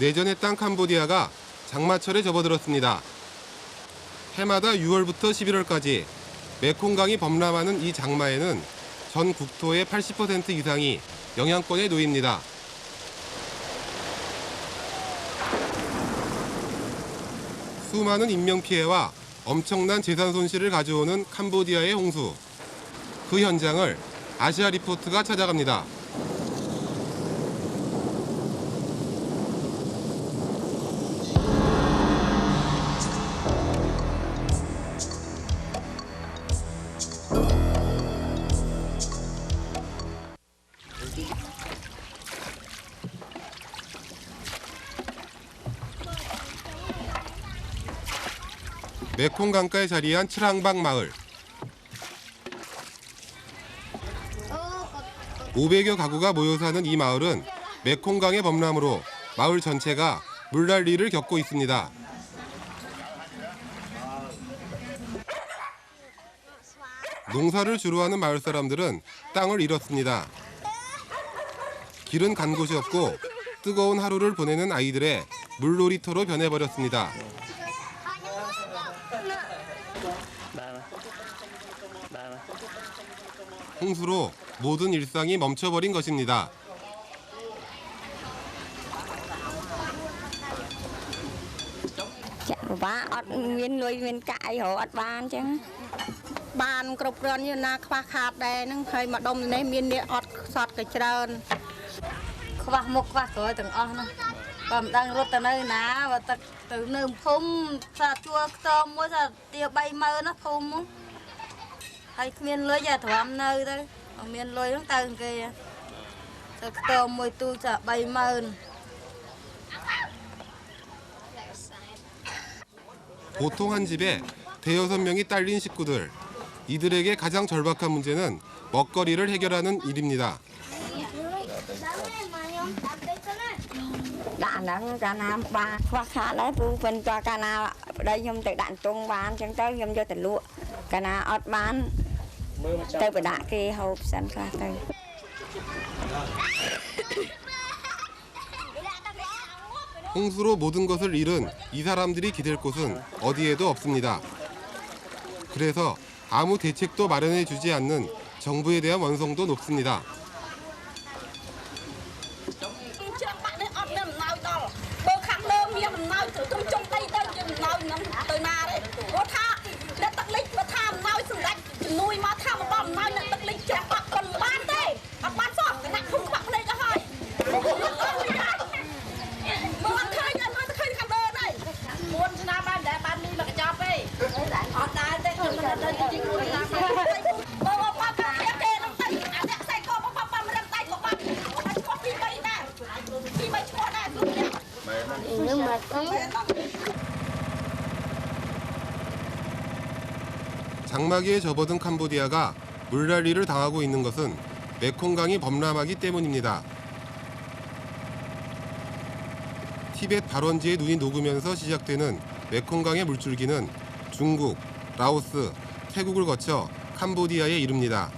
내전의 땅 캄보디아가 장마철에 접어들었습니다. 해마다 6월부터 11월까지 메콩강이 범람하는 이 장마에는 전 국토의 80% 이상이 영향권에 놓입니다. 수많은 인명피해와 엄청난 재산 손실을 가져오는 캄보디아의 홍수. 그 현장을 아시아 리포트가 찾아갑니다. 메콩 강가에 자리한 칠항방 마을. 500여 가구가 모여 사는 이 마을은 메콩강의 범람으로 마을 전체가 물난리를 겪고 있습니다. 농사를 주로 하는 마을 사람들은 땅을 잃었습니다. 길은 간 곳이 없고 뜨거운 하루를 보내는 아이들의 물놀이터로 변해버렸습니다. 홍수로 모든 일상이 멈춰버린 것입니다. banគ្រប់គ្រាន់nhưណាខ្វះខាតដែរនឹងហើយម្ដុំនេះមានអ្នកអត់សតក៏ច្រើនខ្វះមុខខ្វះក្រោយទាំងអស់នោះបើមិនដឹងរត់ទៅនៅណាបើទឹកទៅនៅភូមិថាជួលខ្ទមមួយថាទា30000ណាភូមិហើយគ្មានលុយតែទ្រាំនៅទៅមានលុយហ្នឹងទៅគេទៅខ្ទមមួយទូចា30000. 보통 한 집에 대여섯 명이 딸린 식구들. 이들에게 가장 절박한 문제는 먹거리를 해결하는 일입니다. 홍수로 모든 것을 잃은 이 사람들이 기댈 곳은 어디에도 없습니다. 그래서 아무 대책도 마련해 주지 않는 정부에 대한 원성도 높습니다. 장마기에 접어든 캄보디아가 물난리를 당하고 있는 것은 메콩강이 범람하기 때문입니다. 티벳 발원지의 눈이 녹으면서 시작되는 메콩강의 물줄기는 중국, 라오스, 태국을 거쳐 캄보디아에 이릅니다.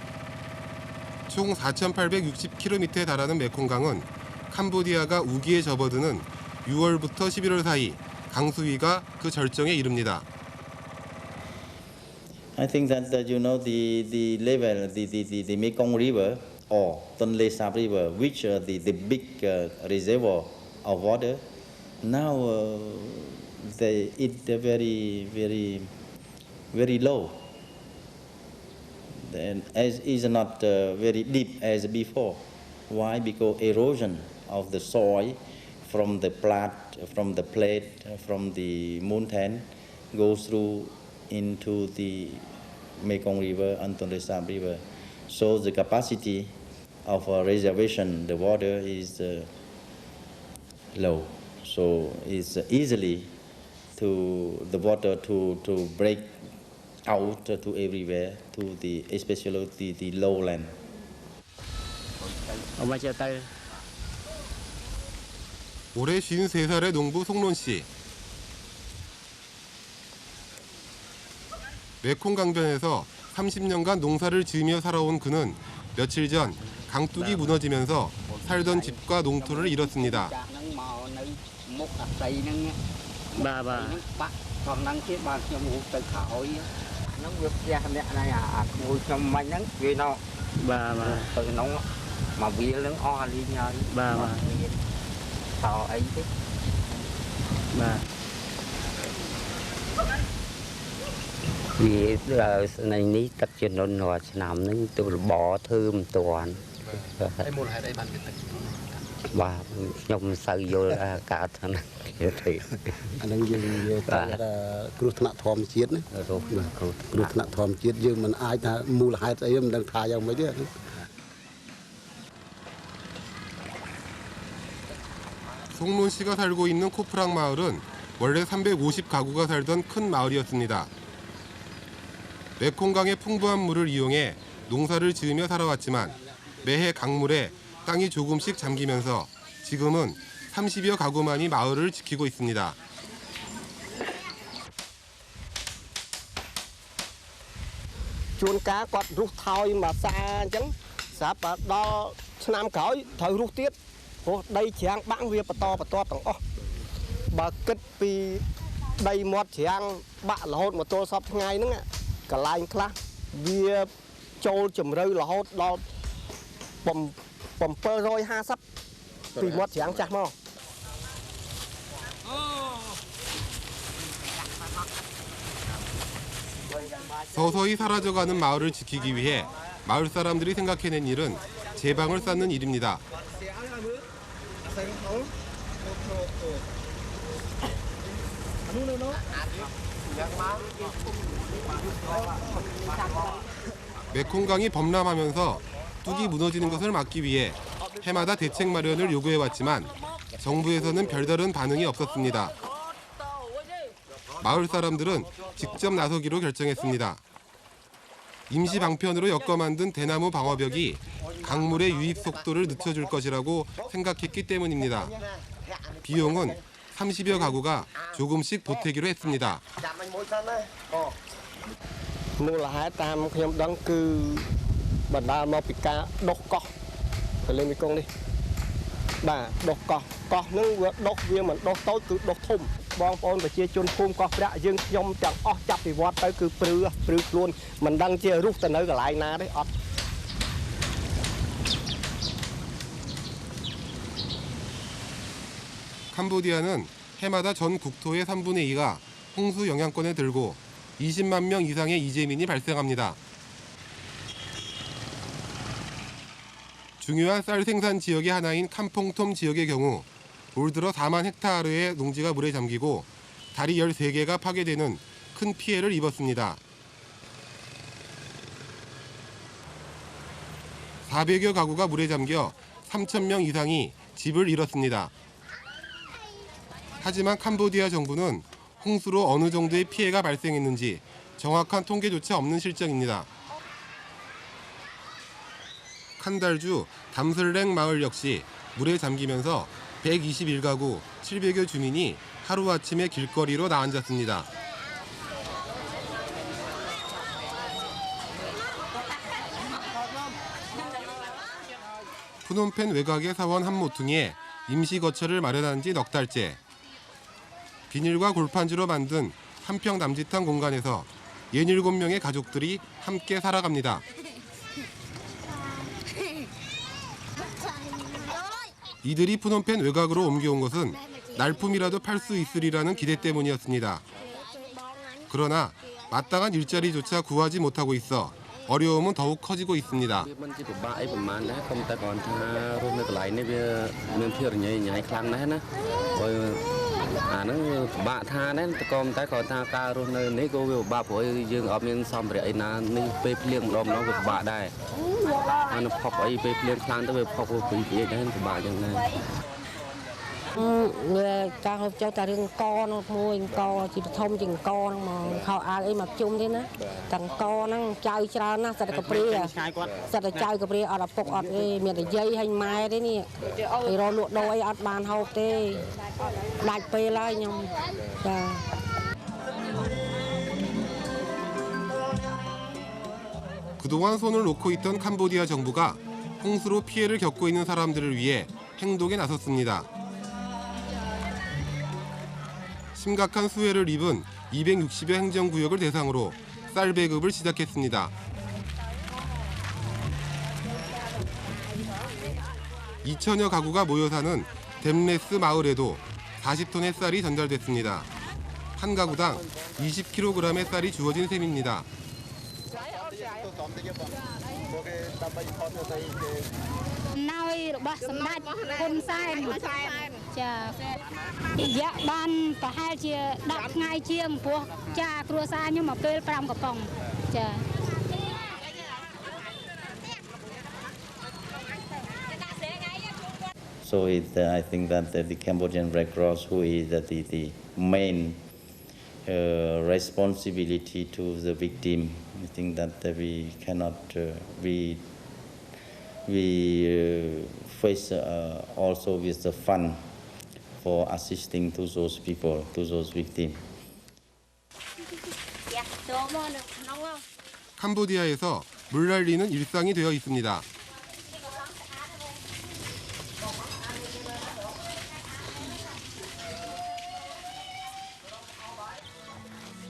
총 4,860km에 달하는 메콩강은 캄보디아가 우기에 접어드는 6월부터 11월 사이 강수위가 그 절정에 이릅니다. I think that you know the level the Mekong River or Tonle Sap River, which the big reservoir of water, now it's very low. Then as is not very deep as before. Why? Because erosion of the soil from the plate, from the mountain goes through into the Mekong River and Tonle Sap River. So the capacity of reservation, the water is low. So it's easily to the water to break out to everywhere, to the especially the lowland. 올해 53살의 농부 송론 씨. 메콩강변에서 30년간 농사를 지으며 살아온 그는 며칠 전 강둑이 무너지면서 살던 집과 농토를 잃었습니다. vì này ní tất nhiên nó nọ làm nên tôi bỏ thơm toàn và nhom sợi vô cả thằng thì anh đang dùng ta là cột nặng thòm chết đấy cột nặng thòm chết nhưng mình ai ta mua là hai em đang thà nhau mấy đứa 송론 씨가 살고 있는 코프랑 마을은 원래 350가구가 살던 큰 마을이었습니다. 메콩강의 풍부한 물을 이용해 농사를 지으며 살아왔지만 매해 강물에 땅이 조금씩 잠기면서 지금은 30여 가구만이 마을을 지키고 있습니다. chuồn cá quạt rút thoi mà xa chẳng sắp đo năm cõi thời rút tiết đây chàng bãng việc to tầng bà kết vì đây một chàng bạ là hốt một tô sắp ngay nữa cả lại khá việc trâu chùm rơi là hốt đó bầm pơ rồi ha sắp vì một chàng chạc mà 서서히 사라져가는 마을을 지키기 위해 마을 사람들이 생각해낸 일은 제방을 쌓는 일입니다. 메콩강이 범람하면서 뚝이 무너지는 것을 막기 위해 해마다 대책 마련을 요구해왔지만 정부에서는 별다른 반응이 없었습니다. 마을 사람들은 직접 나서기로 결정했습니다. 임시 방편으로 엮어 만든 대나무 방어벽이 강물의 유입 속도를 늦춰줄 것이라고 생각했기 때문입니다. 비용은 30여 가구가 조금씩 보태기로 했습니다. mua là hai tamខ្ញុំដឹងគឺបណ្ដាលមកពីការដុសកោះទៅលេងមីកុងនេះបាទដុសកោះហ្នឹងវាដុសវាមិនដុសតូចគឺដុសធំបងប្អូនប្រជាជនភូមិកោះប្រាក់យើងខ្ញុំទាំងអស់ចាប់ពីវត្តទៅគឺព្រឺខ្លួនមិនដឹងជារុះទៅនៅកន្លែងណាទេអត់ 캄보디아는 해마다 전 국토의 3분의 2가 홍수 영향권에 들고 20만 명 이상의 이재민이 발생합니다. 중요한 쌀 생산 지역의 하나인 캄퐁톰 지역의 경우 올 들어 4만 헥타르의 농지가 물에 잠기고 다리 13개가 파괴되는 큰 피해를 입었습니다. 400여 가구가 물에 잠겨 3,000명 이상이 집을 잃었습니다. 하지만 캄보디아 정부는 홍수로 어느 정도의 피해가 발생했는지 정확한 통계조차 없는 실정입니다. 칸달주 담슬랭 마을 역시 물에 잠기면서 121가구 700여 주민이 하루아침에 길거리로 나앉았습니다. 푸놈펜 외곽의 사원 한 모퉁이에 임시 거처를 마련한 지 넉 달째. 비닐과 골판지로 만든 한평 남짓한 공간에서 67명의 가족들이 함께 살아갑니다. 이들이 푸놈펜 외곽으로 옮겨온 것은 날품이라도 팔 수 있으리라는 기대 때문이었습니다. 그러나 마땅한 일자리조차 구하지 못하고 있어 어려움은 더욱 커지고 있습니다. nó bạ tha đấy còn tại còn tha ca rồi nếu cô bà phổi dương ở miền sông để na đi về liền lom nó được bạ đây nó phọc ấy về liền khăn tới về phọc về đấy bạ như này người ta học cho ta riêng co nó mua co chỉ thông chừng co mà họ ai mặc chung thế nữa thằng co nó chơi cho nó sẽ được bia sẽ được chơi cái bia ở đập phục ở miền tây dây hay mai đấy nè thì rồi lụa đôi ở bàn học thế đại pe lại nhung 그동안 손을 놓고 있던 캄보디아 정부가 홍수로 피해를 겪고 있는 사람들을 위해 행동에 나섰습니다. 심각한 수해를 입은 260여 행정구역을 대상으로 쌀 배급을 시작했습니다. (2천여) 가구가 모여 사는 댐레스 마을에도 40톤의 쌀이 전달됐습니다. 한 가구당 20kg의 쌀이 주어진 셈입니다. Nóiរបស់សម្ដេចហ៊ុនសែនចារយៈបានប្រហែលជា10ថ្ងៃជាងព្រោះចាគ្រួសារខ្ញុំមកពេល5កំប៉ុងចា So I think that the Cambodian Red Cross, who is the main responsibility to the victim, I think that we cannot we face also with the fund for assisting to those people, to those victims. 캄보디아에서 물난리는 일상이 되어 있습니다.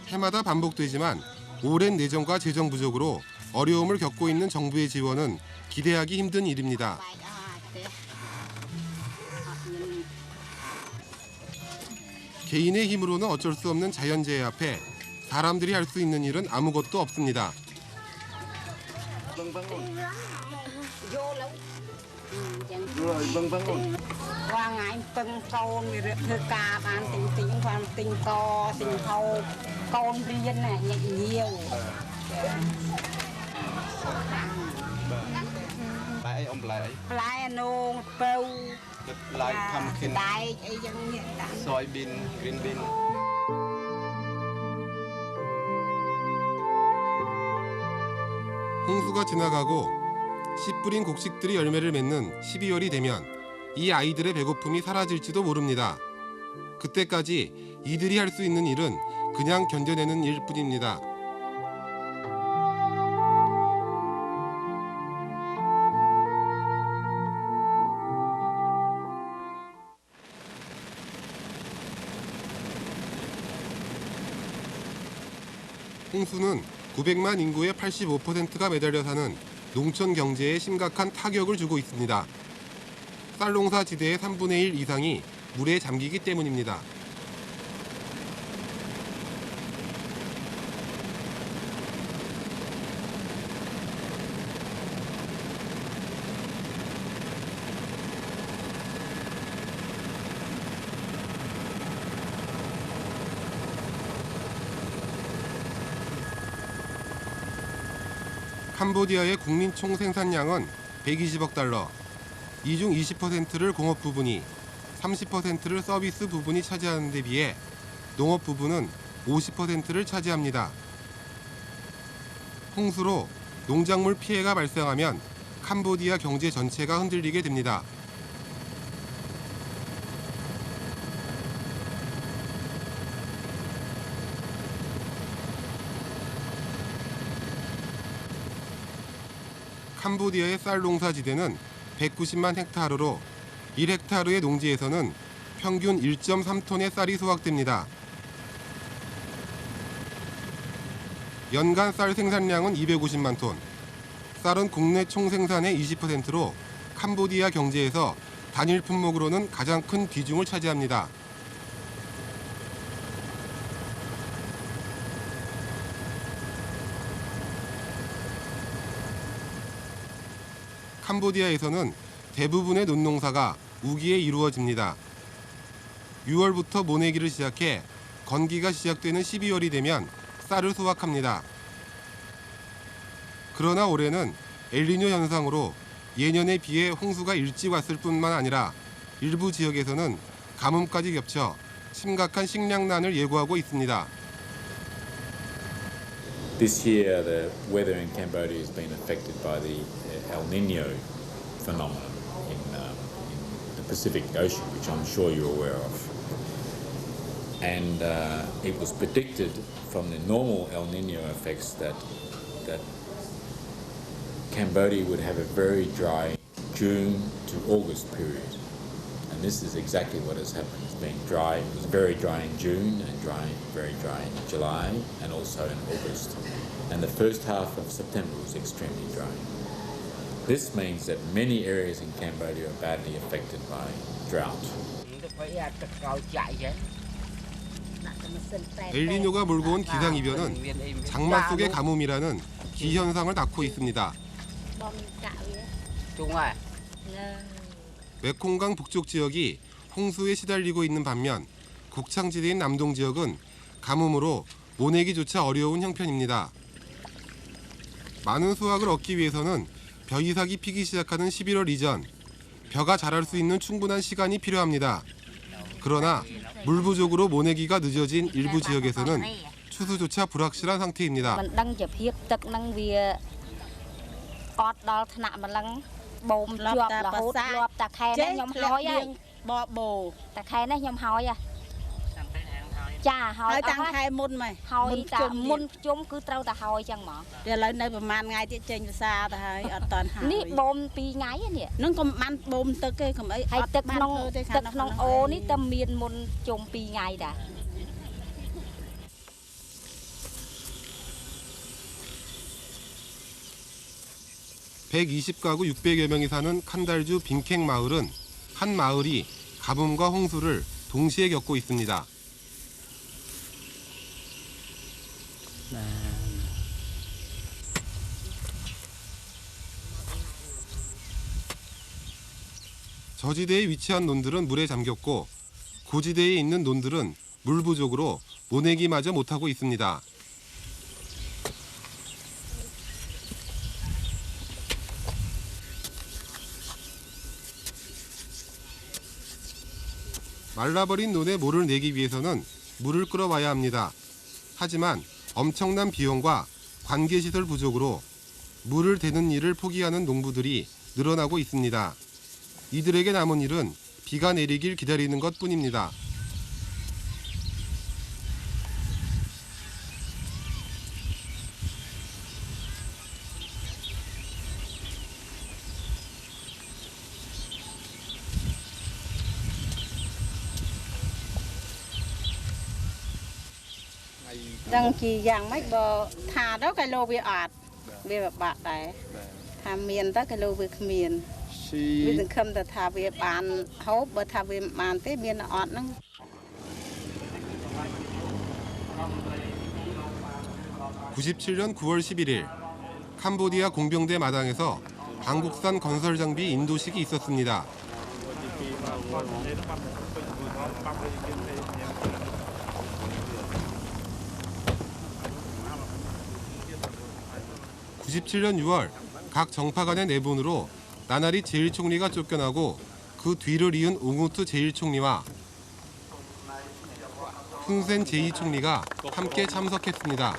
해마다 반복되지만 오랜 내정과 재정 부족으로 어려움을 겪고 있는 정부의 지원은 기대하기 힘든 일입니다. 개인의 힘으로는 어쩔 수 없는 자연재해 앞에 사람들이 할 수 있는 일은 아무것도 없습니다. qua ngày từng con thì thưa ca ban tình tình quan tình to tình thâu con riêng này nhiều lại ông lại lại nô bầu lại thăm kinh đại ấy dân hiện đại soybean green bean 홍수가 지나가고 씨 뿌린 곡식들이 열매를 맺는 12월이 되면 이 아이들의 배고픔이 사라질지도 모릅니다. 그때까지 이들이 할 수 있는 일은 그냥 견뎌내는 일뿐입니다. 홍수는 900만 인구의 85%가 매달려 사는 농촌 경제에 심각한 타격을 주고 있습니다. 쌀농사 지대의 3분의 1 이상이 물에 잠기기 때문입니다. 캄보디아의 국민 총 생산량은 120억 달러, 이 중 20%를 공업 부분이, 30%를 서비스 부분이 차지하는 데 비해 농업 부분은 50%를 차지합니다. 홍수로 농작물 피해가 발생하면 캄보디아 경제 전체가 흔들리게 됩니다. 캄보디아의 쌀 농사 지대는 190만 헥타르로 1헥타르의 농지에서는 평균 1.3톤의 쌀이 수확됩니다. 연간 쌀 생산량은 250만 톤. 쌀은 국내 총생산의 20%로 캄보디아 경제에서 단일 품목으로는 가장 큰 비중을 차지합니다. 캄보디아에서는 대부분의 논농사가 우기에 이루어집니다. 6월부터 모내기를 시작해 건기가 시작되는 12월이 되면 쌀을 수확합니다. 그러나 올해는 엘니뇨 현상으로 예년에 비해 홍수가 일찍 왔을 뿐만 아니라 일부 지역에서는 가뭄까지 겹쳐 심각한 식량난을 예고하고 있습니다. This year, the weather in Cambodia has been affected by the El Nino phenomenon in the Pacific Ocean, which I'm sure you're aware of. And it was predicted from the normal El Nino effects that Cambodia would have a very dry June to August period. And this is exactly what has happened. It's been dry. It was very dry in June and very dry in July and also in August. And the first half of September was extremely dry. This means that many areas in Cambodia are badly affected by drought. 엘니뇨가 몰고 온 기상이변은 장마 속의 가뭄이라는 기현상을 낳고 있습니다. 메콩강 북쪽 지역이 홍수에 시달리고 있는 반면 곡창지대인 남동 지역은 가뭄으로 모내기조차 어려운 형편입니다. 많은 수확을 얻기 위해서는 벼 이삭이 피기 시작하는 11월 이전 벼가 자랄 수 있는 충분한 시간이 필요합니다. 그러나 물 부족으로 모내기가 늦어진 일부 지역에서는 추수조차 불확실한 상태입니다. (120가구) (600여 명이) 사는 칸달주 빈캥 마을은 한 마을이 가뭄과 홍수를 동시에 겪고 있습니다. 저지대에 위치한 논들은 물에 잠겼고 고지대에 있는 논들은 물 부족으로 모내기마저 못하고 있습니다. 말라버린 논에 모를 내기 위해서는 물을 끌어와야 합니다. 하지만 엄청난 비용과 관계시설 부족으로 물을 대는 일을 포기하는 농부들이 늘어나고 있습니다. 이들에게 남은 일은 비가 내리길 기다리는 것뿐입니다. Rằng chỉ dạng mấy bờ thà đó cái lô về ạt về bạc đấy thà miền đó cái lô về miền vì từng khâm là thà về bàn hấu bờ thà về bàn tới miền ạt nó. 97년 9월 11일 캄보디아 공병대 마당에서 한국산 건설 장비 인도식이 있었습니다. (97년 6월) 각 정파 간의 내분으로 나나리 제1총리가 쫓겨나고 그 뒤를 이은 웅우투 제1총리와 훈센 제2총리가 함께 참석했습니다.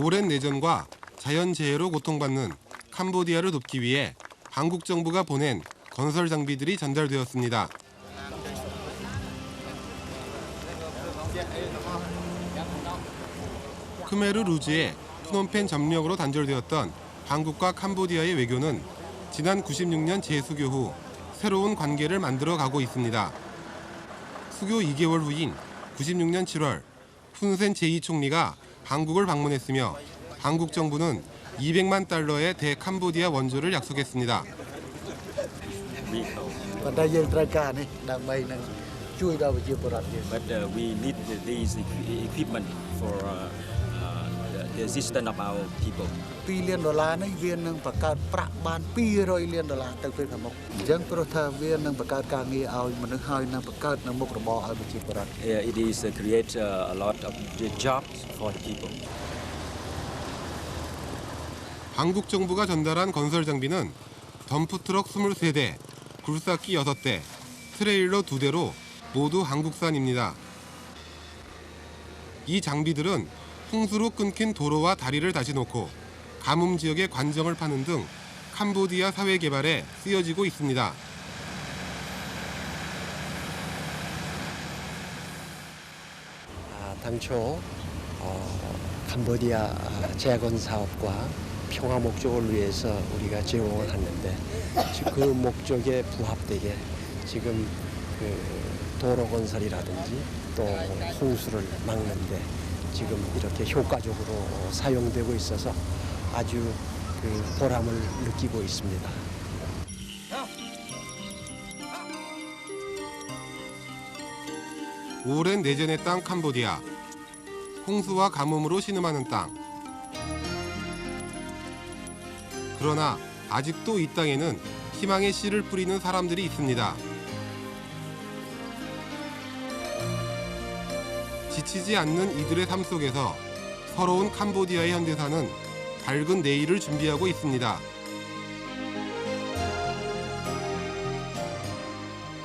오랜 내전과 자연재해로 고통받는 캄보디아를 돕기 위해 한국 정부가 보낸 건설 장비들이 전달되었습니다. 크메르 루즈의 프놈펜 점령으로 단절되었던 한국과 캄보디아의 외교는 지난 96년 재수교 후 새로운 관계를 만들어 가고 있습니다. 수교 2개월 후인 96년 7월 훈센 제2총리가 한국을 방문했으며 한국 정부는 200만 달러의 대캄보디아 원조를 약속했습니다. But we need these equipment for the assistance of our people. $2 លាននេះវានឹងបង្កើតប្រាក់បាន$200 លានទៅពេលខាងមុខអញ្ចឹងព្រោះថាវានឹងបង្កើតការងារឲ្យមនុស្សហើយនឹងបង្កើតនៅមុខរបរឲ្យប្រជាពលរដ្ឋ It is create a lot of jobs for the people. 한국 정부가 전달한 건설 장비는 덤프트럭 23대, 굴삭기 6대, 트레일러 2대로 모두 한국산입니다. 이 장비들은 홍수로 끊긴 도로와 다리를 다시 놓고 가뭄 지역의 관정을 파는 등 캄보디아 사회 개발에 쓰여지고 있습니다. 당초 캄보디아 재건 사업과 평화 목적을 위해서 우리가 제공을 하는데 그 목적에 부합되게 지금 그 도로 건설이라든지 또 홍수를 막는데 지금 이렇게 효과적으로 사용되고 있어서 아주 그 보람을 느끼고 있습니다. 오랜 내전의 땅 캄보디아. 홍수와 가뭄으로 신음하는 땅. 그러나 아직도 이 땅에는 희망의 씨를 뿌리는 사람들이 있습니다. 지치지 않는 이들의 삶 속에서 서러운 캄보디아의 현대사는 밝은 내일을 준비하고 있습니다.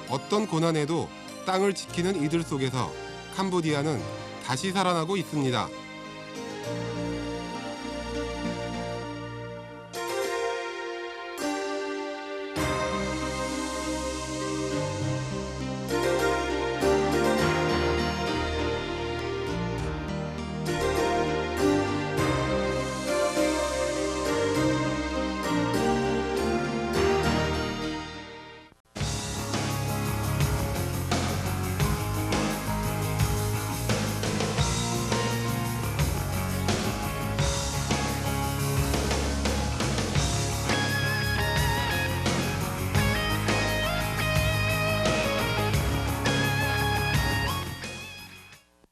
어떤 고난에도 땅을 지키는 이들 속에서 캄보디아는 다시 살아나고 있습니다.